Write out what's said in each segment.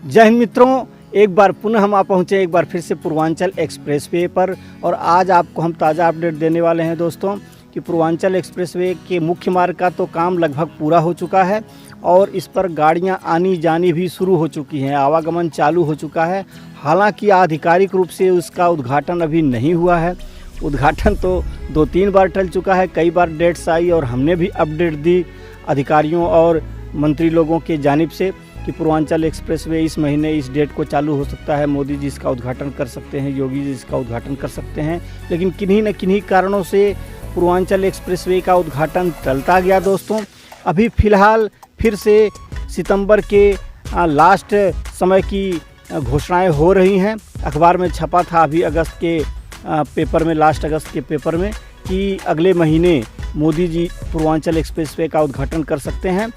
जय हिंद मित्रों, एक बार पुनः हम पहुँचे एक बार फिर से पूर्वांचल एक्सप्रेसवे पर। और आज आपको हम ताज़ा अपडेट देने वाले हैं दोस्तों कि पूर्वांचल एक्सप्रेसवे के मुख्य मार्ग का तो काम लगभग पूरा हो चुका है और इस पर गाड़ियां आनी जानी भी शुरू हो चुकी हैं, आवागमन चालू हो चुका है। हालांकि आधिकारिक रूप से उसका उद्घाटन अभी नहीं हुआ है। उद्घाटन तो 2-3 बार टल चुका है, कई बार डेट्स आई और हमने भी अपडेट दी अधिकारियों और मंत्री लोगों के जानिब से कि पूर्वांचल एक्सप्रेसवे इस महीने इस डेट को चालू हो सकता है, मोदी जी इसका उद्घाटन कर सकते हैं, योगी जी इसका उद्घाटन कर सकते हैं। लेकिन किन्हीं न किन्हीं कारणों से पूर्वांचल एक्सप्रेसवे का उद्घाटन टलता गया दोस्तों। अभी फ़िलहाल फिर से सितंबर के लास्ट समय की घोषणाएं हो रही हैं। अखबार में छपा था अभी अगस्त के पेपर में, लास्ट अगस्त के पेपर में, कि अगले महीने मोदी जी पूर्वांचल एक्सप्रेसवे का उद्घाटन कर सकते हैं।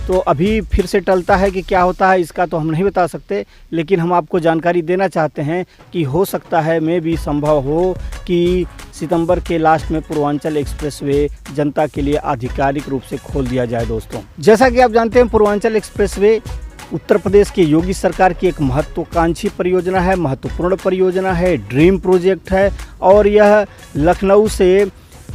तो अभी फिर से टलता है कि क्या होता है इसका तो हम नहीं बता सकते, लेकिन हम आपको जानकारी देना चाहते हैं कि हो सकता है में भी संभव हो कि सितंबर के लास्ट में पूर्वांचल एक्सप्रेसवे जनता के लिए आधिकारिक रूप से खोल दिया जाए दोस्तों। जैसा कि आप जानते हैं, पूर्वांचल एक्सप्रेसवे उत्तर प्रदेश की योगी सरकार की एक महत्वाकांक्षी परियोजना है, महत्वपूर्ण परियोजना है, ड्रीम प्रोजेक्ट है। और यह लखनऊ से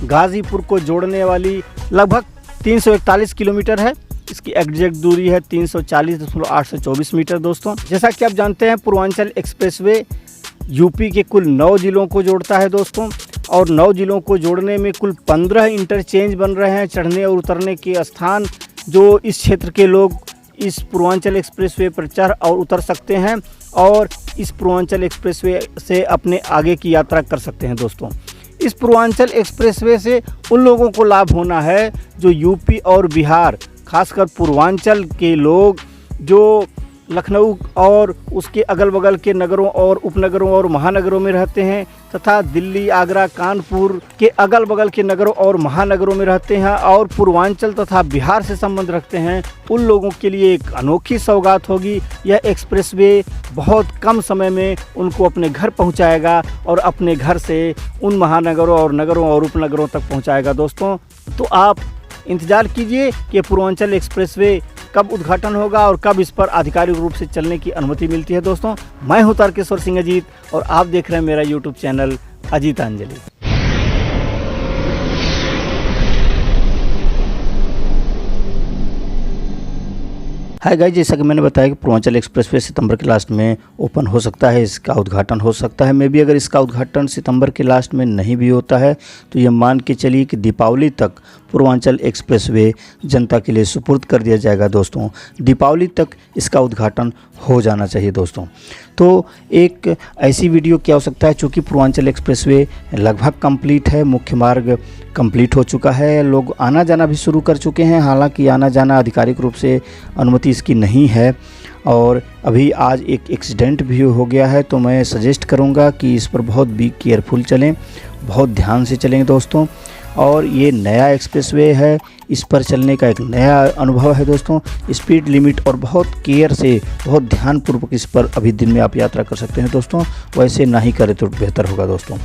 गाज़ीपुर को जोड़ने वाली लगभग 341 किलोमीटर है। इसकी एग्जैक्ट दूरी है 340.824 मीटर दोस्तों। जैसा कि आप जानते हैं, पूर्वांचल एक्सप्रेसवे यूपी के कुल 9 जिलों को जोड़ता है दोस्तों। और 9 जिलों को जोड़ने में कुल 15 इंटरचेंज बन रहे हैं, चढ़ने और उतरने के स्थान, जो इस क्षेत्र के लोग इस पूर्वांचल एक्सप्रेसवे पर चढ़ और उतर सकते हैं और इस पूर्वांचल एक्सप्रेसवे से अपने आगे की यात्रा कर सकते हैं दोस्तों। इस पूर्वांचल एक्सप्रेसवे से उन लोगों को लाभ होना है जो यूपी और बिहार, खासकर पूर्वांचल के लोग जो लखनऊ और उसके अगल बगल के नगरों और उपनगरों और महानगरों में रहते हैं, तथा दिल्ली, आगरा, कानपुर के अगल बगल के नगरों और महानगरों में रहते हैं और पूर्वांचल तथा बिहार से संबंध रखते हैं, उन लोगों के लिए एक अनोखी सौगात होगी। यह एक्सप्रेसवे बहुत कम समय में उनको अपने घर पहुंचाएगा और अपने घर से उन महानगरों और नगरों और उपनगरों तक पहुंचाएगा दोस्तों। तो आप इंतज़ार कीजिए कि पूर्वांचल एक्सप्रेसवे कब उद्घाटन होगा और कब इस पर आधिकारिक रूप से चलने की अनुमति मिलती है दोस्तों। मैं हूं तारकेश्वर सिंह अजीत और आप देख रहे हैं मेरा यूट्यूब चैनल अजीतांजलि। हाय गाइस, जैसा कि मैंने बताया कि पूर्वांचल एक्सप्रेसवे सितंबर के लास्ट में ओपन हो सकता है, इसका उद्घाटन हो सकता है। मे भी अगर इसका उद्घाटन सितंबर के लास्ट में नहीं भी होता है तो ये मान के चलिए कि दीपावली तक पूर्वांचल एक्सप्रेसवे जनता के लिए सुपुर्द कर दिया जाएगा दोस्तों। दीपावली तक इसका उद्घाटन हो जाना चाहिए दोस्तों। तो एक ऐसी वीडियो क्या हो सकता है, चूँकि पूर्वांचल एक्सप्रेसवे लगभग कंप्लीट है, मुख्य मार्ग कंप्लीट हो चुका है, लोग आना जाना भी शुरू कर चुके हैं। हालांकि आना जाना आधिकारिक रूप से अनुमति इसकी नहीं है और अभी आज एक एक्सीडेंट भी हो गया है। तो मैं सजेस्ट करूंगा कि इस पर बहुत बी केयरफुल चलें, बहुत ध्यान से चलें दोस्तों। और ये नया एक्सप्रेसवे है, इस पर चलने का एक नया अनुभव है दोस्तों। स्पीड लिमिट और बहुत केयर से, बहुत ध्यानपूर्वक इस पर अभी दिन में आप यात्रा कर सकते हैं दोस्तों, वैसे ना ही करें तो बेहतर होगा दोस्तों।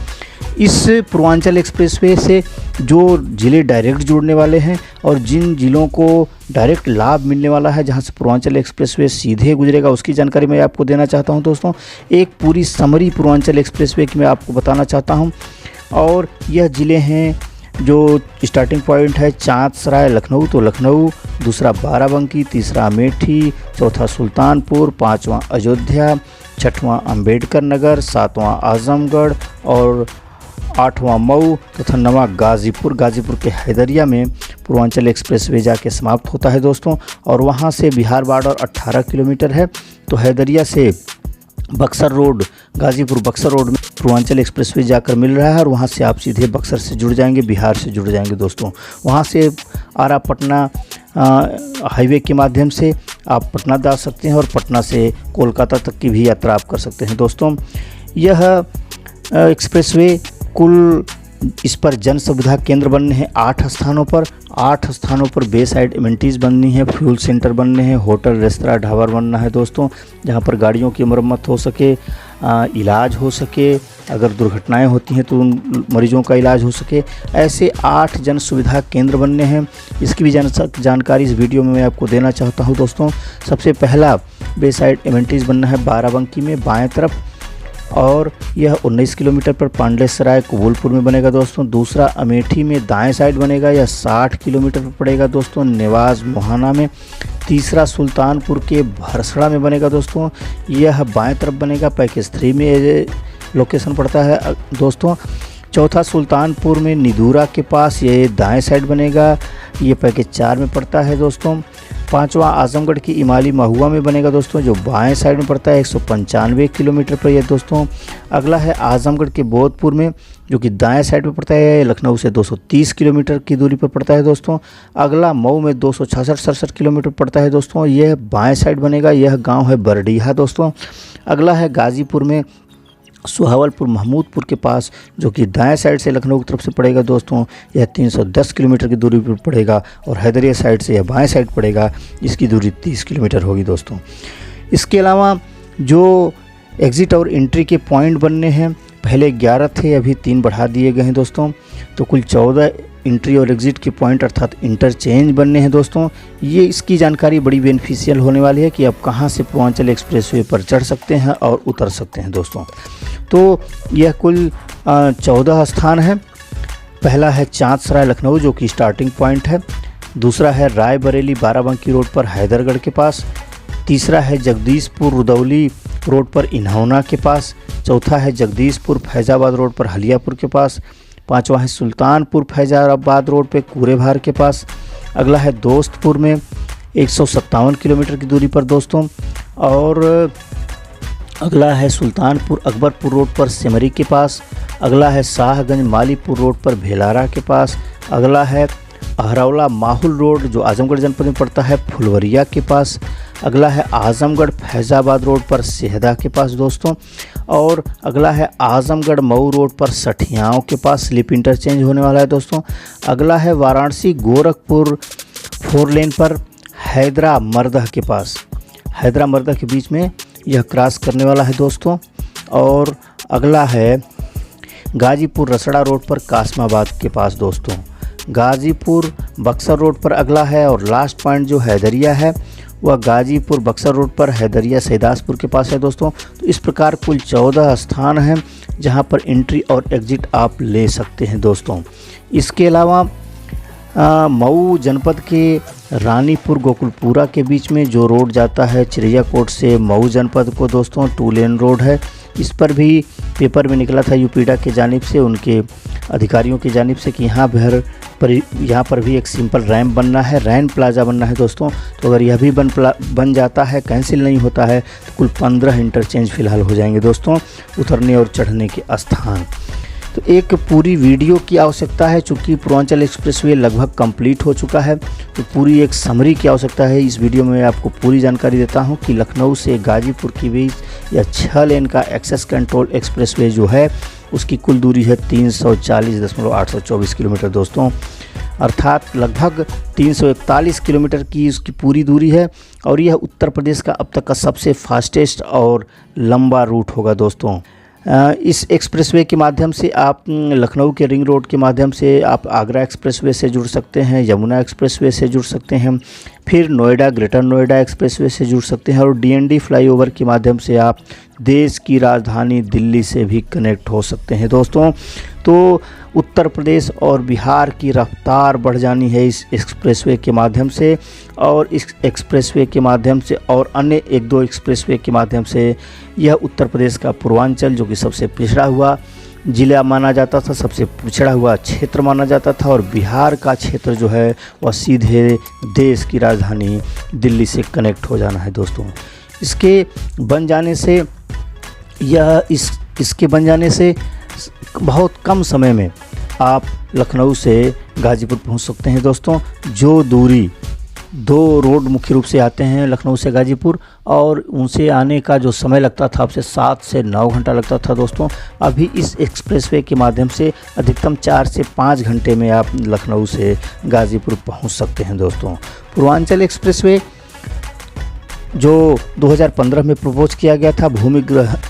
इस पूर्वांचल एक्सप्रेसवे से जो ज़िले डायरेक्ट जुड़ने वाले हैं और जिन ज़िलों को डायरेक्ट लाभ मिलने वाला है, जहां से पूर्वांचल एक्सप्रेसवे सीधे गुजरेगा, उसकी जानकारी मैं आपको देना चाहता हूं दोस्तों। एक पूरी समरी पूर्वांचल एक्सप्रेसवे की मैं आपको बताना चाहता हूं। और यह ज़िले हैं, जो स्टार्टिंग पॉइंट है चाँदसराय लखनऊ, तो लखनऊ, दूसरा बाराबंकी, तीसरा अमेठी, चौथा सुल्तानपुर, पाँचवां अयोध्या, छठवां अंबेडकर नगर, सातवां आजमगढ़ और 8वां मऊ तथा 9वां गाज़ीपुर। गाज़ीपुर के हैदरिया में पूर्वांचल एक्सप्रेसवे जाके समाप्त होता है दोस्तों। और वहाँ से बिहार बॉर्डर 18 किलोमीटर है। तो हैदरिया से बक्सर रोड, गाज़ीपुर बक्सर रोड में पूर्वांचल एक्सप्रेसवे जाकर मिल रहा है और वहाँ से आप सीधे बक्सर से जुड़ जाएंगे, बिहार से जुड़ जाएंगे दोस्तों। वहाँ से आरा पटना हाईवे के माध्यम से आप पटना जा सकते हैं और पटना से कोलकाता तक की भी यात्रा आप कर सकते हैं दोस्तों। यह एक्सप्रेसवे कुल, इस पर जन सुविधा केंद्र बनने हैं 8 स्थानों पर। 8 स्थानों पर बे साइड इवेंटीज़ बननी है, फ्यूल सेंटर बनने हैं, होटल, रेस्तरां, ढाबा बनना है दोस्तों, जहां पर गाड़ियों की मरम्मत हो सके, इलाज हो सके, अगर दुर्घटनाएं होती हैं तो उन मरीजों का इलाज हो सके। ऐसे 8 जन सुविधा केंद्र बनने हैं। इसकी भी जानकारी इस वीडियो में मैं आपको देना चाहता हूं दोस्तों। सबसे पहला बेसाइड एमेनिटीज़ बनना है बाराबंकी में बाएं तरफ, और यह 19 किलोमीटर पर पांडेसराय कुबुलपुर में बनेगा दोस्तों। दूसरा अमेठी में दाएं साइड बनेगा, यह 60 किलोमीटर पर पड़ेगा दोस्तों नेवाज मोहाना में। तीसरा सुल्तानपुर के भरसड़ा में बनेगा दोस्तों, यह बाएं तरफ बनेगा, पैकेज 3 में ये लोकेशन पड़ता है दोस्तों। चौथा सुल्तानपुर में निदूरा के पास, ये दाएं साइड बनेगा, ये पैकेज 4 में पड़ता है दोस्तों। पांचवा आजमगढ़ की इमाली महुआ में बनेगा दोस्तों, जो बाएं साइड में पड़ता है, 195 किलोमीटर पर यह दोस्तों। अगला है आजमगढ़ के बोधपुर में, जो कि दाएं साइड में पड़ता है, लखनऊ से 230 किलोमीटर की दूरी पर पड़ता है दोस्तों। अगला मऊ में 266-67 किलोमीटर पड़ता है दोस्तों, यह बाएं साइड बनेगा, यह गाँव है बरडीहा दोस्तों। अगला है गाजीपुर में सुहावलपुर महमूदपुर के पास, जो कि दाएं साइड से लखनऊ की तरफ से पड़ेगा दोस्तों, यह 310 किलोमीटर की दूरी पर पड़ेगा। और हैदरिया साइड से यह बाएं साइड पड़ेगा, इसकी दूरी 30 किलोमीटर होगी दोस्तों। इसके अलावा जो एग्ज़िट और एंट्री के पॉइंट बनने हैं, पहले 11 थे, अभी 3 बढ़ा दिए गए हैं दोस्तों, तो कुल 14 एंट्री और एग्ज़िट के पॉइंट अर्थात इंटरचेंज बनने हैं दोस्तों। ये इसकी जानकारी बड़ी बेनिफिशियल होने वाली है कि आप कहाँ से पूर्वांचल एक्सप्रेसवे पर चढ़ सकते हैं और उतर सकते हैं दोस्तों। तो यह कुल 14 स्थान है। पहला है चाँदसराय लखनऊ, जो कि स्टार्टिंग पॉइंट है। दूसरा है रायबरेली बाराबंकी रोड पर हैदरगढ़ के पास। तीसरा है जगदीशपुर रुदौली रोड पर इन्हौना के पास। चौथा है जगदीशपुर फैज़ाबाद रोड पर हलियापुर के पास। पांचवा है सुल्तानपुर फैज़ाबाद रोड पे कूरेभार के पास। अगला है दोस्तपुर में 157 किलोमीटर की दूरी पर दोस्तों। और अगला है सुल्तानपुर अकबरपुर रोड पर सिमरी के पास। अगला है शाहगंज मालीपुर रोड पर भेलारा के पास। अगला है अहरौला माहुल रोड, जो आजमगढ़ जनपद में पड़ता है, फुलवरिया के पास। अगला है आजमगढ़ फैज़ाबाद रोड पर सेहदा के पास दोस्तों। और अगला है आजमगढ़ मऊ रोड पर सठियाओं के पास, स्लिप इंटरचेंज होने वाला है दोस्तों। अगला है वाराणसी गोरखपुर 4 लेन पर हैदरा मर्दह के पास, हैदरा मर्दह के बीच में यह क्रॉस करने वाला है दोस्तों। और अगला है गाजीपुर रसड़ा रोड पर कासमाबाद के पास दोस्तों। गाजीपुर बक्सर रोड पर अगला है। और लास्ट पॉइंट जो हैदरिया है, वह गाजीपुर बक्सर रोड पर हैदरिया सैदासपुर के पास है दोस्तों। तो इस प्रकार कुल 14 स्थान हैं जहां पर एंट्री और एग्ज़िट आप ले सकते हैं दोस्तों। इसके अलावा मऊ जनपद के रानीपुर गोकुलपुरा के बीच में जो रोड जाता है चिड़ियाकोट से मऊ जनपद को दोस्तों, 2 लेन रोड है। इस पर भी पेपर में निकला था यूपीडा के जानिब से, उनके अधिकारियों की जानिब से, कि यहाँ पर भी एक सिंपल रैंप बनना है, रैन प्लाजा बनना है दोस्तों। तो अगर यह भी बन जाता है, कैंसिल नहीं होता है, तो कुल 15 इंटरचेंज फ़िलहाल हो जाएंगे दोस्तों, उतरने और चढ़ने के स्थान। तो एक पूरी वीडियो की आवश्यकता है, चूँकि पूर्वांचल एक्सप्रेसवे लगभग कंप्लीट हो चुका है, तो पूरी एक समरी की आवश्यकता है। इस वीडियो में आपको पूरी जानकारी देता हूं कि लखनऊ से गाजीपुर के बीच यह 6 लेन का एक्सेस कंट्रोल एक्सप्रेसवे जो है, उसकी कुल दूरी है 340.824 किलोमीटर दोस्तों, अर्थात लगभग 341 किलोमीटर की उसकी पूरी दूरी है। और यह उत्तर प्रदेश का अब तक का सबसे फास्टेस्ट और लंबा रूट होगा दोस्तों। इस एक्सप्रेसवे के माध्यम से आप लखनऊ के रिंग रोड के माध्यम से आप आगरा एक्सप्रेसवे से जुड़ सकते हैं, यमुना एक्सप्रेसवे से जुड़ सकते हैं, फिर नोएडा ग्रेटर नोएडा एक्सप्रेसवे से जुड़ सकते हैं, और डीएनडी फ्लाईओवर के माध्यम से आप देश की राजधानी दिल्ली से भी कनेक्ट हो सकते हैं दोस्तों। तो उत्तर प्रदेश और बिहार की रफ्तार बढ़ जानी है इस एक्सप्रेसवे के माध्यम से, और इस एक्सप्रेसवे के माध्यम से और अन्य 1-2 एक्सप्रेसवे के माध्यम से यह उत्तर प्रदेश का पूर्वांचल, जो कि सबसे पिछड़ा हुआ जिला माना जाता था, सबसे पिछड़ा हुआ क्षेत्र माना जाता था, और बिहार का क्षेत्र जो है वह सीधे देश की राजधानी दिल्ली से कनेक्ट हो जाना है दोस्तों। इसके बन जाने से इसके बन जाने से बहुत कम समय में आप लखनऊ से गाजीपुर पहुंच सकते हैं दोस्तों। जो दूरी 2 रोड मुख्य रूप से आते हैं लखनऊ से गाजीपुर, और उनसे आने का जो समय लगता था आपसे 7 से 9 घंटा लगता था दोस्तों, अभी इस एक्सप्रेसवे के माध्यम से अधिकतम 4 से 5 घंटे में आप लखनऊ से गाजीपुर पहुंच सकते हैं दोस्तों। पूर्वांचल एक्सप्रेसवे जो 2015 में प्रपोज किया गया था, भूमि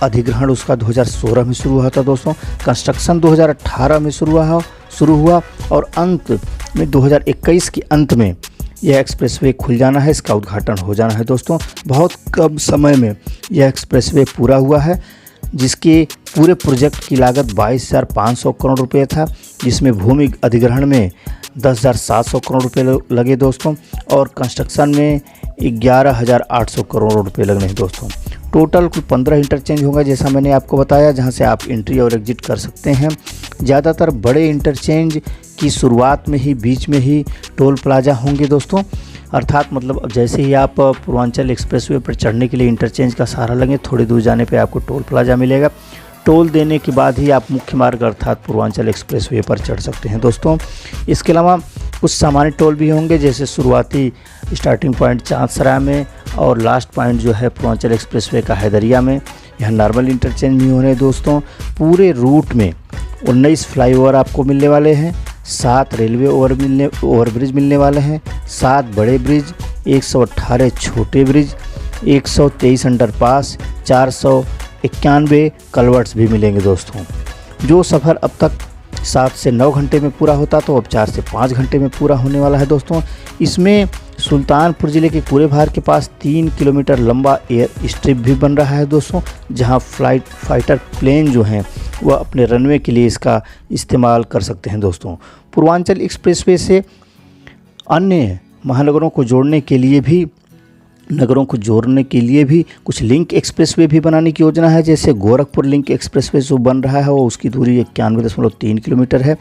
अधिग्रहण उसका 2016 में शुरू हुआ था दोस्तों, कंस्ट्रक्शन 2018 में शुरू हुआ और अंत में 2021 के अंत में यह एक्सप्रेसवे खुल जाना है, इसका उद्घाटन हो जाना है दोस्तों। बहुत कम समय में यह एक्सप्रेसवे पूरा हुआ है, जिसके पूरे प्रोजेक्ट की लागत 22,500 करोड़ रुपये था, जिसमें भूमि अधिग्रहण में 10,700 करोड़ रुपये लगे दोस्तों, और कंस्ट्रक्शन में 11,800 करोड़ रुपये लगने हैं दोस्तों। टोटल कुल 15 इंटरचेंज होगा, जैसा मैंने आपको बताया, जहां से आप एंट्री और एग्जिट कर सकते हैं। ज़्यादातर बड़े इंटरचेंज की शुरुआत में ही, बीच में ही टोल प्लाजा होंगे दोस्तों। अर्थात मतलब जैसे ही आप पूर्वांचल एक्सप्रेसवे पर चढ़ने के लिए इंटरचेंज का सहारा लेंगे, थोड़ी दूर जाने पे आपको टोल प्लाजा मिलेगा। टोल देने के बाद ही आप मुख्य मार्ग अर्थात पूर्वांचल एक्सप्रेसवे पर चढ़ सकते हैं दोस्तों। इसके अलावा कुछ सामान्य टोल भी होंगे, जैसे शुरुआती स्टार्टिंग पॉइंट चांदसरा में और लास्ट पॉइंट जो है पूर्वांचल एक्सप्रेसवे का हैदरिया में। यहाँ नॉर्मल इंटरचेंज भी हो रहे हैं दोस्तों। पूरे रूट में 19 फ्लाईओवर आपको मिलने वाले हैं, 7 रेलवे ओवरब्रिज मिलने वाले हैं, 7 बड़े ब्रिज, 118 छोटे ब्रिज, 123 अंडरपास, 491 कलवर्ट्स भी मिलेंगे दोस्तों। जो सफ़र अब तक 7 से 9 घंटे में पूरा होता तो अब 4 से 5 घंटे में पूरा होने वाला है दोस्तों। इसमें सुल्तानपुर ज़िले के कूड़े बहार के पास 3 किलोमीटर लंबा एयर स्ट्रिप भी बन रहा है दोस्तों, जहां फाइटर प्लेन जो हैं वह अपने रनवे के लिए इसका इस्तेमाल कर सकते हैं दोस्तों। पूर्वांचल एक्सप्रेसवे से अन्य महानगरों को जोड़ने के लिए भी कुछ लिंक एक्सप्रेसवे भी बनाने की योजना है। जैसे गोरखपुर लिंक एक्सप्रेसवे जो बन रहा है, वो उसकी दूरी 91.3 किलोमीटर है,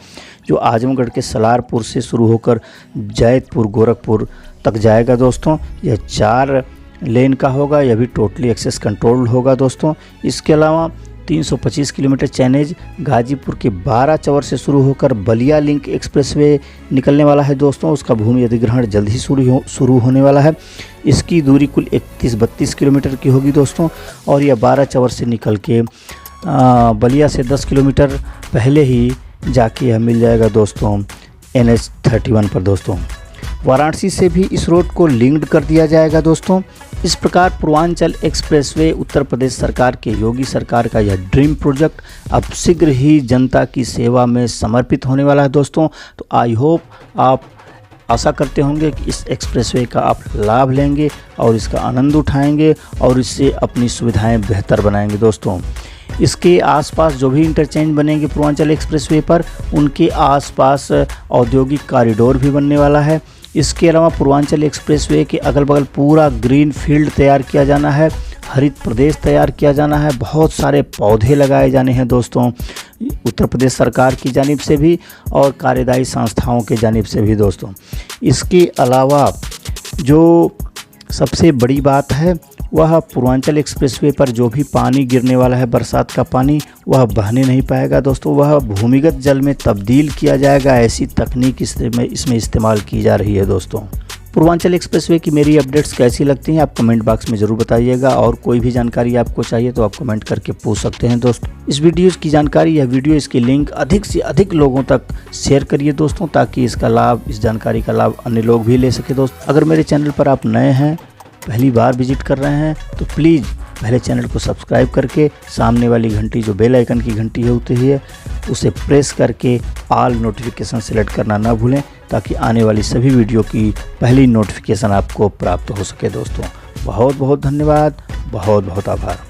जो आजमगढ़ के सलारपुर से शुरू होकर जैतपुर गोरखपुर तक जाएगा दोस्तों। यह 4 लेन का होगा, यह भी टोटली एक्सेस कंट्रोल्ड होगा दोस्तों। इसके अलावा 325 किलोमीटर चैनेज गाजीपुर के 12 चवर से शुरू होकर बलिया लिंक एक्सप्रेसवे निकलने वाला है दोस्तों। उसका भूमि अधिग्रहण जल्द ही शुरू होने वाला है। इसकी दूरी कुल 31-32 किलोमीटर की होगी दोस्तों, और यह 12 चवर से निकल के बलिया से 10 किलोमीटर पहले ही जाके यह मिल जाएगा दोस्तों NH-31 पर दोस्तों। वाराणसी से भी इस रोड को लिंक्ड कर दिया जाएगा दोस्तों। इस प्रकार पूर्वांचल एक्सप्रेसवे उत्तर प्रदेश सरकार के योगी सरकार का यह ड्रीम प्रोजेक्ट अब शीघ्र ही जनता की सेवा में समर्पित होने वाला है दोस्तों। तो आई होप आप आशा करते होंगे कि इस एक्सप्रेसवे का आप लाभ लेंगे और इसका आनंद उठाएंगे और इससे अपनी सुविधाएं बेहतर बनाएंगे दोस्तों। इसके आसपास जो भी इंटरचेंज बनेंगे पूर्वांचल एक्सप्रेसवे पर, उनके आसपास औद्योगिक कॉरिडोर भी बनने वाला है। इसके अलावा पूर्वांचल एक्सप्रेसवे के अगल बगल पूरा ग्रीन फील्ड तैयार किया जाना है, हरित प्रदेश तैयार किया जाना है, बहुत सारे पौधे लगाए जाने हैं दोस्तों, उत्तर प्रदेश सरकार की जानिब से भी और कार्यदायी संस्थाओं के जानिब से भी दोस्तों। इसके अलावा जो सबसे बड़ी बात है वह पूर्वांचल एक्सप्रेसवे पर जो भी पानी गिरने वाला है, बरसात का पानी, वह बहने नहीं पाएगा दोस्तों, वह भूमिगत जल में तब्दील किया जाएगा। ऐसी तकनीक इसमें इस्तेमाल की जा रही है दोस्तों। पूर्वांचल एक्सप्रेसवे की मेरी अपडेट्स कैसी लगती हैं आप कमेंट बॉक्स में ज़रूर बताइएगा, और कोई भी जानकारी आपको चाहिए तो आप कमेंट करके पूछ सकते हैं दोस्तों। इस वीडियो की जानकारी या वीडियो इसकी लिंक अधिक से अधिक लोगों तक शेयर करिए दोस्तों, ताकि इसका लाभ, इस जानकारी का लाभ अन्य लोग भी ले सके दोस्तों। अगर मेरे चैनल पर आप नए हैं, पहली बार विजिट कर रहे हैं, तो प्लीज़ पहले चैनल को सब्सक्राइब करके सामने वाली घंटी जो बेल आइकन की घंटी होती है उसे प्रेस करके ऑल नोटिफिकेशन सेलेक्ट करना ना भूलें, ताकि आने वाली सभी वीडियो की पहली नोटिफिकेशन आपको प्राप्त हो सके दोस्तों। बहुत बहुत धन्यवाद, बहुत बहुत आभार।